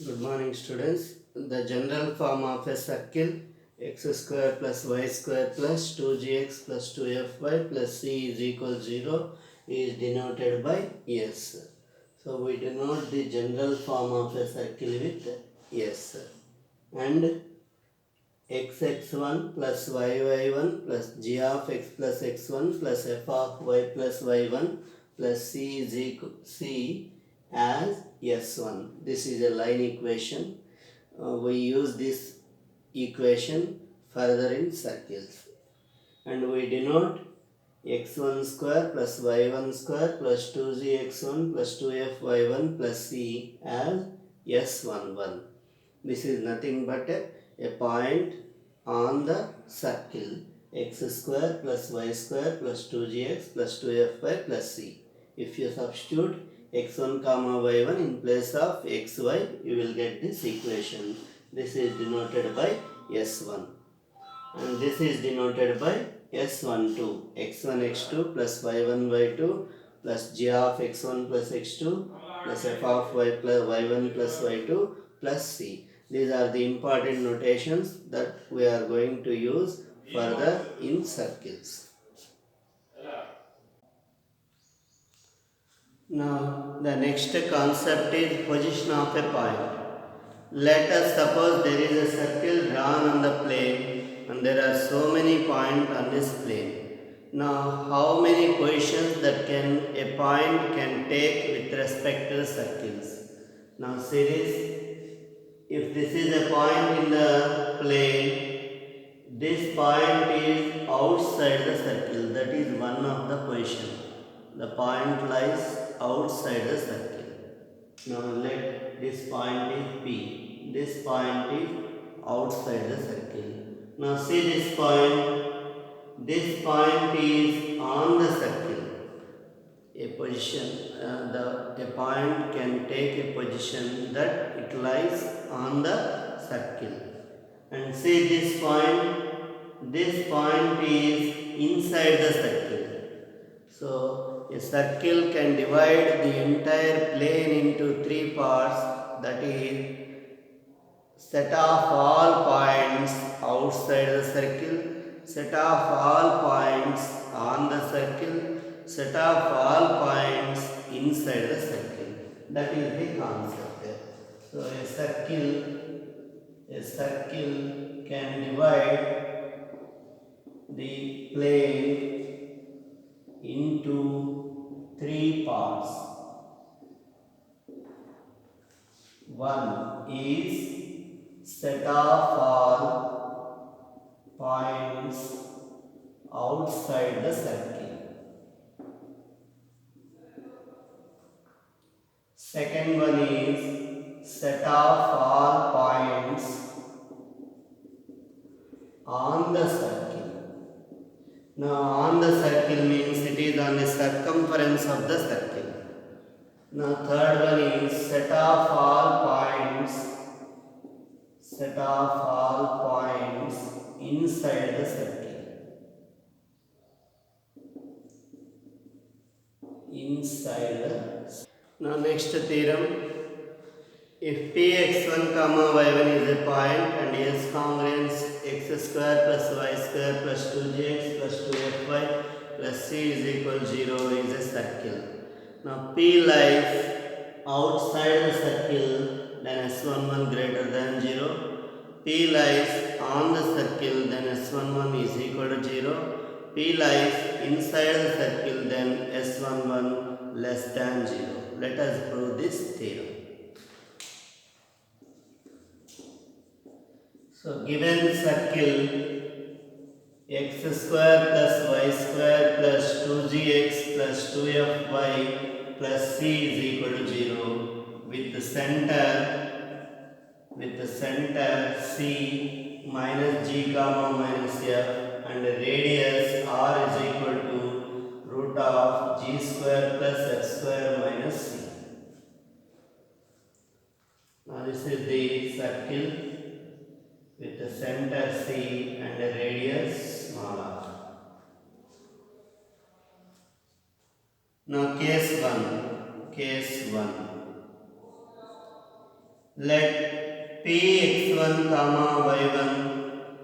Good morning, students. The general form of a circle x square plus y square plus 2gx plus 2fy plus c is equal 0 is denoted by S. So we denote the general form of a circle with S. And xx1 plus yy1 plus g of x plus x1 plus f of y plus y1 plus c is equal c as s1. This is a line equation. We use this equation further in circles, and we denote x1 square plus y1 square plus 2gx1 plus 2fy1 plus c as s11. This is nothing but a point on the circle x square plus y square plus 2gx plus 2fy plus c. If you substitute x1 comma y1 in place of xy, you will get this equation. This is denoted by s1, and this is denoted by s12, x1 x2 plus y1 y2 plus g of x1 plus x2 plus f of y plus y1 plus y2 plus c. These are the important notations that we are going to use further in circles. Now, the next concept is position of a point. Let us suppose there is a circle drawn on the plane and there are so many points on this plane. Now, how many positions that a point can take with respect to the circles? Now, see this. If this is a point in the plane, this point is outside the circle. That is one of the position. The point lies outside the circle. Now let this point is P. This point is outside the circle. Now see this point. This point is on the circle. A position, a point can take a position that it lies on the circle. And see this point. This point is inside the circle. So, a circle can divide the entire plane into three parts, that is, set of all points outside the circle, set of all points on the circle, set of all points inside the circle. That is the concept. So, a circle can divide the plane into three parts. One is set of all points outside the circle. Second one is set of all points on the circle. Now on the circle means it is on the circumference of the circle. Now third one is set of all points inside the circle. Inside the. Now next theorem. If px1 comma y1 is a point and S congruence x square plus y square plus 2gx plus 2fy plus c is equal 0 is a circle. Now p lies outside the circle, then s11 greater than 0. P lies on the circle, then s11 is equal to 0. P lies inside the circle, then s11 less than 0. Let us prove this theorem. So given circle x square plus y square plus 2gx plus 2fy plus c is equal to 0 with the center c minus g comma minus f and radius r is equal to root of g square plus f square minus c. Now this is the circle with the center C and a radius small r. Now case 1. let px1 comma y1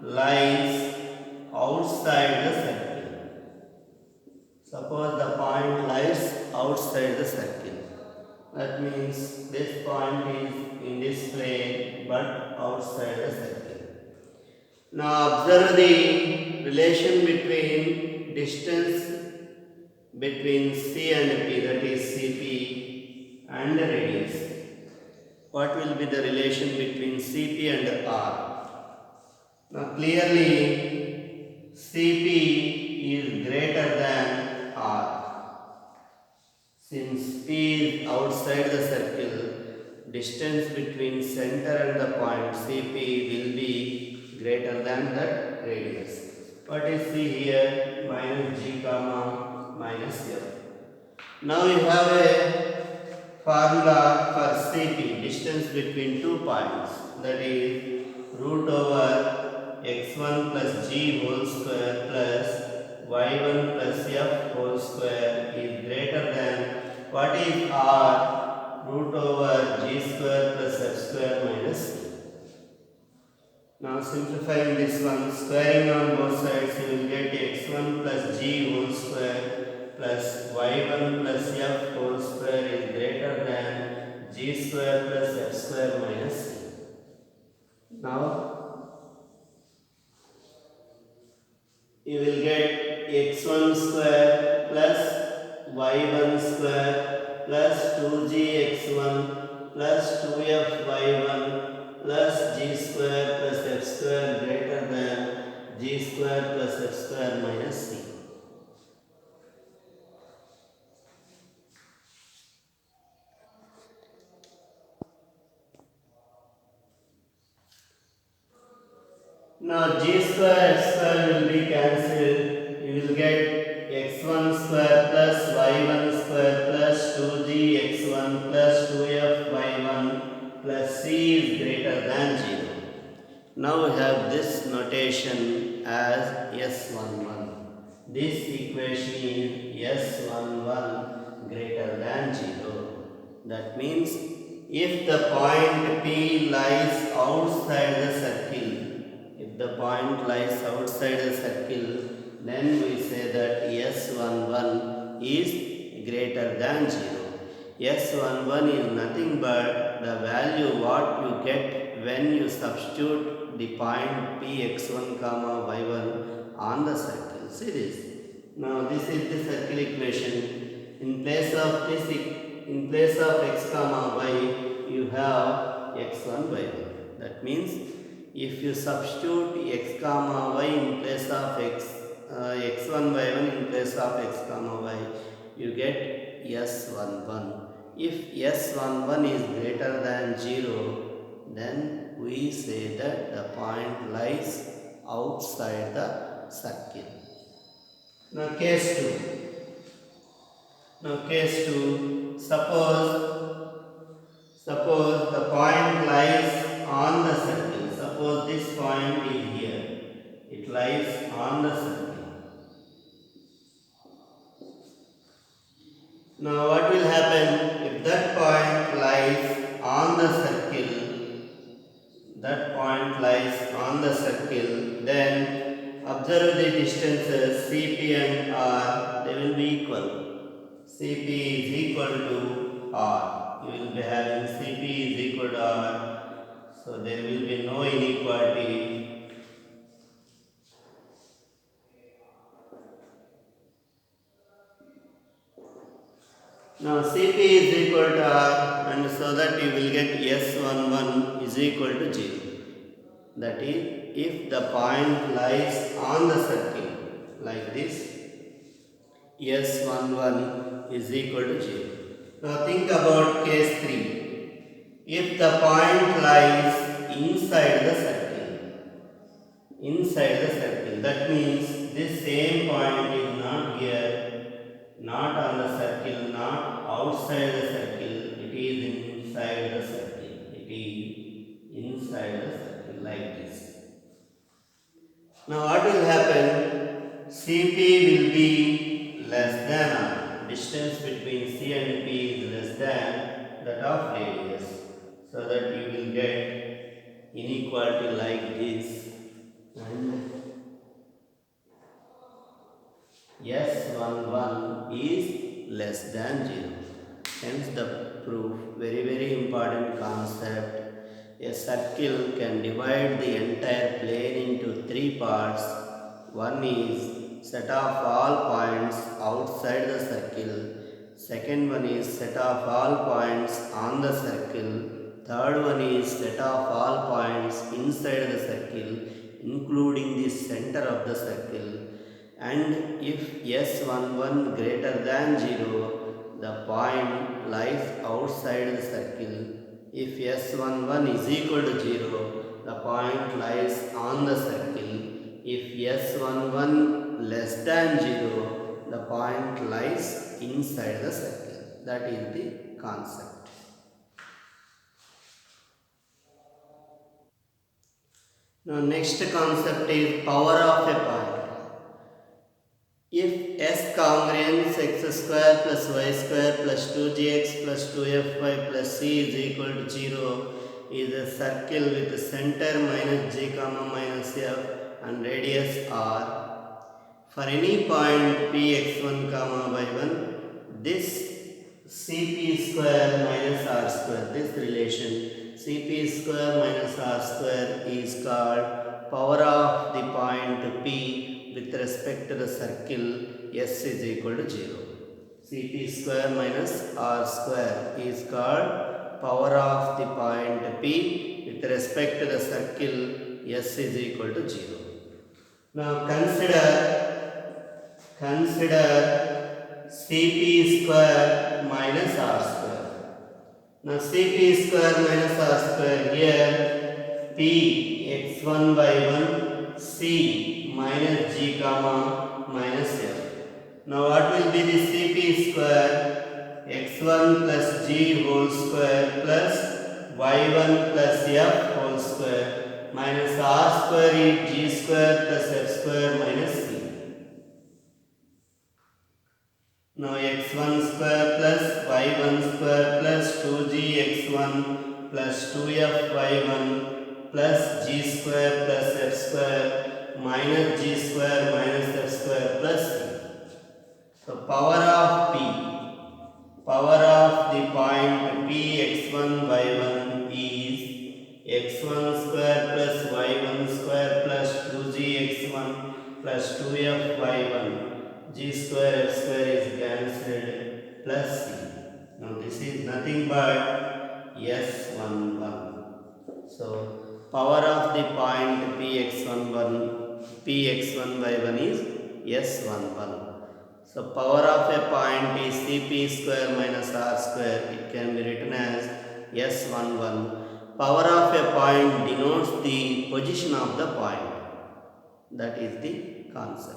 lies outside the circle. Suppose the point lies outside the circle. That means this point is in this plane but outside the circle. Now observe the relation between distance between C and P, that is Cp, and the radius. What will be the relation between Cp and R? Now clearly Cp is greater than R. Since P is outside the circle, distance between center and the point Cp will be greater than the radius. What is C here? Minus G comma minus F. Now you have a formula for Cp, distance between 2 points, that is root over x1 plus g whole square plus y1 plus f whole square is greater than, what is R? Root over g square plus f square minus c. Now simplifying this one, squaring on both sides, you will get x1 plus g whole square plus y1 plus f whole square is greater than g square plus f square minus c. Now you will get x1 square plus y1 square plus 2gx1 plus 2fyy1 plus g square plus f square greater than g square plus f square minus c. Now g square f square will be cancelled. You will get x1 square plus y1 square plus 2gx1 plus 2fyy1 plus c is greater than 0. Now we have this notation as S11. This equation is S11 greater than 0. That means if the point P lies outside the circle, the point lies outside the circle, then we say that S11 is greater than 0. S11 is nothing but the value what you get when you substitute the point Px1 comma y1 on the circle. See this. Now this is the circle equation. In place of x comma y, you have x1 y1. That means if you substitute x comma y in place of x1 y1 in place of x comma y, you get S11. If S11 is greater than 0, then we say that the point lies outside the circle. Now case 2. Suppose the point lies on the circle. Suppose this point is here. It lies on the circle. Now what will happen if that point lies on the circle? Then observe the distances Cp and R, they will be equal. Cp is equal to R. You will be having Cp is equal to R. So there will be no inequality. Now Cp is equal to R, and so that you will get S11 is equal to 0. That is, if the point lies on the circle like this, S11 is equal to 0. Now think about case 3. If the point lies inside the circle, that means this same point is not here, not on the circle, not outside the circle, it is inside the circle. Like this. Now what will happen? Cp will be less than R. Distance between C and P is less than that of radius. So that you will get inequality like this, and S11 is less than 0. Hence the proof, very important concept. A circle can divide the entire plane into three parts. One is set of all points outside the circle. Second one is set of all points on the circle. Third one is set of all points inside the circle, including the center of the circle. And if S11 greater than 0, the point lies outside the circle. If S11 is equal to 0, the point lies on the circle. If S11 less than 0, the point lies inside the circle. That is the concept. Now next concept is power of a point. If S congruence x square plus y square plus 2gx plus 2fy plus c is equal to 0 is a circle with center minus g comma minus f and radius r. For any point p x1 comma y1, this cp square minus r square, this relation cp square minus r square is called power of the point p with respect to the circle S is equal to 0. Cp square minus r square is called power of the point P with respect to the circle S is equal to 0. Now consider Cp square minus r square. Now Cp square minus r square here P x1 by 1 C minus g comma minus f. Now what will be the Cp square? X1 plus g whole square plus y1 plus f whole square minus r square is g square plus f square minus c. Now x1 square plus y1 square plus 2gx1 plus 2f y1 plus g square plus f square minus g square minus f square plus c. So power of p, power of the point p x1 y1 is x1 square plus y1 square plus 2gx1 plus 2f y1 g square f square is cancelled plus c. Now this is nothing but S11. So power of the point px1 y1 is S11. So power of a point is Cp square minus r square. It can be written as S11. Power of a point denotes the position of the point. That is the concept.